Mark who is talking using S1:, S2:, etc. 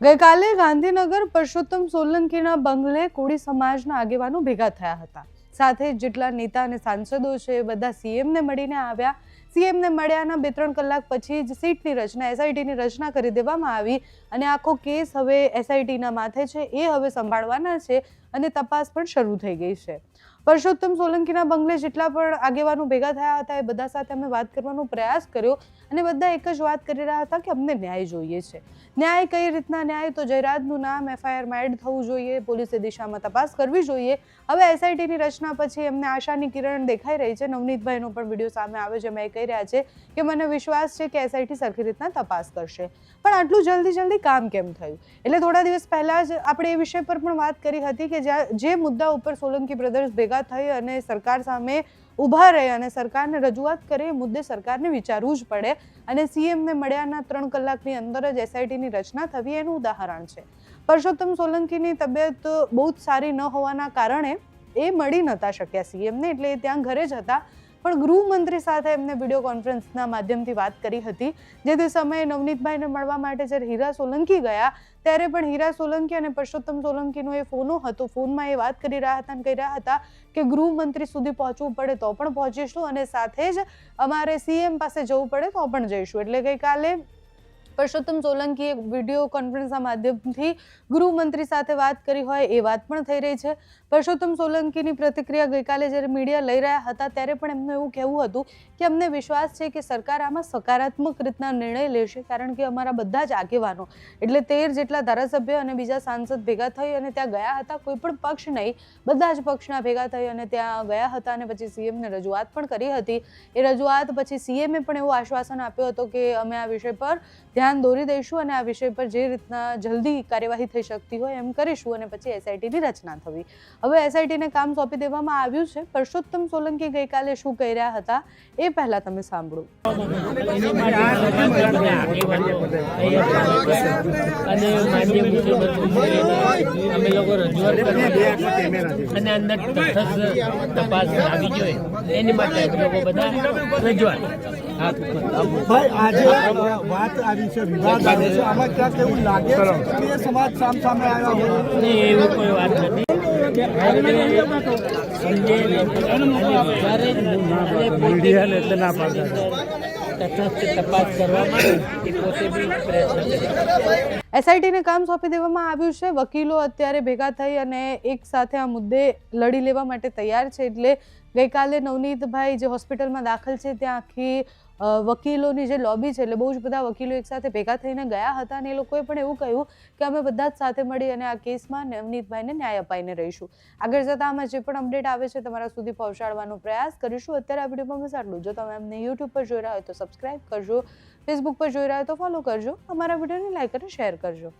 S1: ગઈકાલે ગાંધીનગર પરસોત્તમ સોલંકીના બંગલે કોળી સમાજના આગેવાનો ભેગા થયા હતા. સાથે જેટલા નેતા અને સાંસદો છે બધા સીએમને મળીને આવ્યા. સીએમને મળ્યાના 2-3 કલાક પછી જ સીટની રચના એસઆઈટીની રચના કરી દેવામાં આવી અને આખો કેસ હવે એસઆઈટીના માથે છે. એ હવે સંભાળવાના છે અને તપાસ પણ શરૂ થઈ ગઈ છે. પરસોત્તમ સોલંકીના બંગલે જેટલા પણ આગેવાનો ભેગા થયા હતા એ બધા સાથે અમે વાત કરવાનો પ્રયાસ કર્યો અને બધા એક જ વાત કરી રહ્યા હતા કે અમને ન્યાય જોઈએ છે. ન્યાય કઈ રીતના ન્યાય? તો જયરાજનું નામ એફઆઈઆરમાં એડ થવું જોઈએ, પોલીસે દિશામાં તપાસ કરવી જોઈએ. હવે એસઆઈટીની રચના પછી એમને આશાની કિરણ દેખાઈ રહી છે. નવનીતભાઈનો પણ વિડીયો સામે આવે છે. એમાં એ કહી રહ્યા છે કે મને વિશ્વાસ છે કે એસઆઈટી સરખી રીતના તપાસ કરશે. પણ આટલું જલ્દી કામ કેમ થયું? એટલે થોડા દિવસ પહેલા જ આપણે એ વિષય પર પણ વાત કરી હતી કે જે મુદ્દા ઉપર સોલંકી બ્રધર્સ ભેગા થઈ અને સરકાર સામે ઊભા રહે અને સરકારને રજૂઆત કરે એ મુદ્દે સરકારને વિચારવું જ પડે અને સીએમને મળ્યાના 3 કલાકની અંદર જ એસઆઈટીની રચના થવી એનું ઉદાહરણ છે. પરસોત્તમ સોલંકીની તબિયત બહુ જ સારી ન હોવાના કારણે એ મળી નહોતા શક્યા સીએમને, એટલે એ ત્યાં ઘરે જ હતા. પણ ગૃહમંત્રી સાથે એમને વિડીયો કોન્ફરન્સના માધ્યમથી વાત કરી હતી. જે તે સમયે નવનીતભાઈને મળવા માટે જ્યારે હીરા સોલંકી ગયા ત્યારે પણ હીરા સોલંકી અને પરસોત્તમ સોલંકીનો એ ફોનો હતો. ફોનમાં એ વાત કરી રહ્યા હતા અને કહી રહ્યા હતા કે ગૃહમંત્રી સુધી પહોંચવું પડે તો પણ પહોંચીશું અને સાથે જ અમારે સીએમ પાસે જવું પડે તો પણ જઈશું. એટલે ગઈકાલે પરસોત્તમ સોલંકીએ વિડીયો કોન્ફરન્સના માધ્યમથી ગૃહમંત્રી સાથે વાત કરી હોય એ વાત પણ થઈ રહી છે. પરસોત્તમ સોલંકીની પ્રતિક્રિયા ગઈકાલે જ્યારે મીડિયા લઈ રહ્યા હતા ત્યારે પણ એમનું એવું કહેવું હતું કે અમને વિશ્વાસ છે કે સરકાર આમાં સકારાત્મક રીતના નિર્ણય લેશે, કારણ કે અમારા બધા જ આગેવાનો એટલે 13 જેટલા ધારાસભ્ય અને બીજા સાંસદ ભેગા થઈ અને ત્યાં ગયા હતા. કોઈ પણ પક્ષ નહીં, બધા જ પક્ષના ભેગા થઈ અને ત્યાં ગયા હતા અને પછી સીએમને રજૂઆત પણ કરી હતી. એ રજૂઆત પછી સીએમે પણ એવું આશ્વાસન આપ્યું હતું કે અમે આ વિષય પર ધ્યાન દોરી દઈશું અને આ વિષય પર જે રીતના જલ્દી કાર્યવાહી થઈ શકતી હોય એમ કરીશું અને પછી એસઆઈટીની રચના થવી. હવે એસઆઈટીને કામ સોંપી દેવામાં આવ્યું છે. પરસોત્તમ સોલંકી ગઈકાલે શું કહી રહ્યા હતા એ પહેલા તમે સાંભળો.
S2: અમે લોકો રજૂઆત અને અંદર તપાસ આવી જોઈએ એની માટે લોકો બધા રજૂઆત.
S3: ભાઈ આજે વાત આવી છે, વિવાદ આવ્યો છે, આમાં ક્યાંક એવું લાગે છે કે સમાજ સામે આવ્યા હોય?
S2: નહીં, એવું કોઈ વાત નથી. તપાસ કરવામાં
S1: એસઆઈટીને કામ સોંપી દેવામાં આવ્યું છે. વકીલો અત્યારે ભેગા થઈ અને એક સાથે આ મુદ્દે લડી લેવા માટે તૈયાર છે. એટલે ગઈકાલે નવનીતભાઈ જે હોસ્પિટલમાં દાખલ છે ત્યાં આખી વકીલોની જે લોબી છે એટલે બહુ જ બધા વકીલો એક સાથે ભેગા થઈને ગયા હતા અને એ લોકોએ પણ એવું કહ્યું કે અમે બધા જ સાથે મળી અને આ કેસમાં નવનીતભાઈને ન્યાય અપાઈને રહીશું. આગળ જતાં આમાં જે પણ અપડેટ આવે છે તમારા સુધી પહોંચાડવાનો પ્રયાસ કરીશું. અત્યારે આ વિડીયોમાં બસ આટલું. જો તમે અમને યુટ્યુબ પર જોઈ રહ્યા હોય તો સબસ્ક્રાઇબ કરજો, ફેસબુક પર જોઈ રહ્યા હોય તો ફોલો કરજો, અમારા વિડીયોને લાઈક અને શેર કરજો.